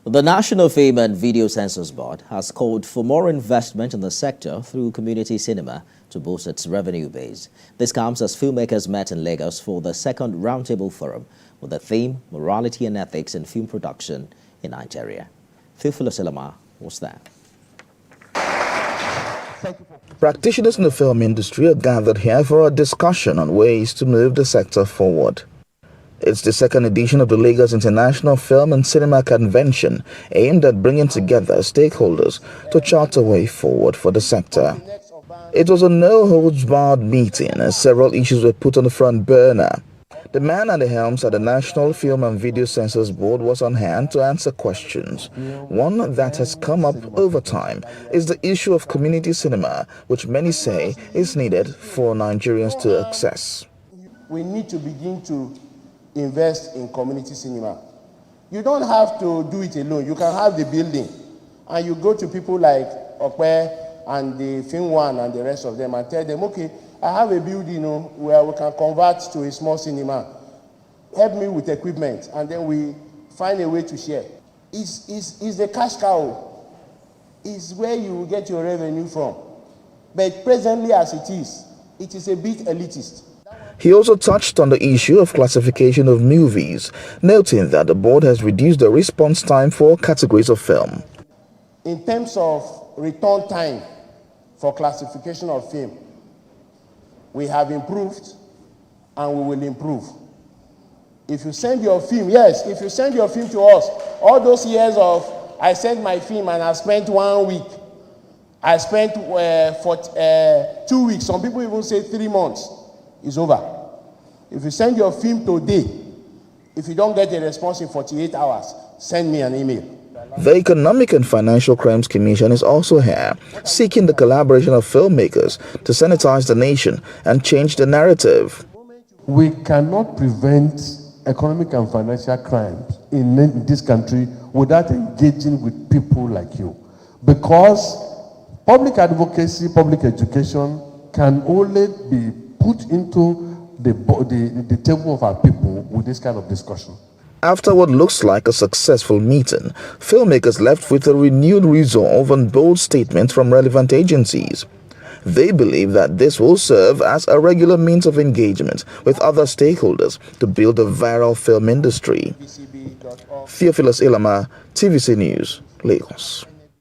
The National Film and Video Censors Board has called for more investment in the sector through community cinema to boost its revenue base. This comes as filmmakers met in Lagos for the second roundtable forum with the theme Morality and Ethics in Film Production in Nigeria. Theophilus Elama was there. Practitioners in the film industry are gathered here for a discussion on ways to move the sector forward. It's the second edition of the Lagos International Film and Cinema Convention, aimed at bringing together stakeholders to chart a way forward for the sector. It was a no-holds-barred meeting as several issues were put on the front burner. The man at the helms at the National Film and Video Censors Board was on hand to answer questions. One that has come up over time is the issue of community cinema, which many say is needed for Nigerians to access. We need to begin to invest in community cinema. You don't have to do it alone. You can have the building and you go to people like Okwe and the Film One and the rest of them and tell them, okay, I have a building where we can convert to a small cinema. Help me with equipment, and then we find a way to share. It's the cash cow. It's where you will get your revenue from. But presently as it is a bit elitist. He also touched on the issue of classification of movies, noting that the board has reduced the response time for categories of film. In terms of return time for classification of film, we have improved and we will improve. If you send your film, if you send your film to us, all those years of I sent my film and I spent 1 week, I spent for 2 weeks, some people even say 3 months, is over. If you send your film today, if you don't get a response in 48 hours, send me an email. The Economic and Financial Crimes Commission is also here, seeking the collaboration of filmmakers to sanitize the nation and change the narrative. We cannot prevent economic and financial crimes in this country without engaging with people like you. Because public advocacy, public education can only be put into the table of our people with this kind of discussion. After what looks like a successful meeting, filmmakers left with a renewed resolve and bold statements from relevant agencies. They believe that this will serve as a regular means of engagement with other stakeholders to build a viral film industry. Theophilus Elama, TVC News, Lagos.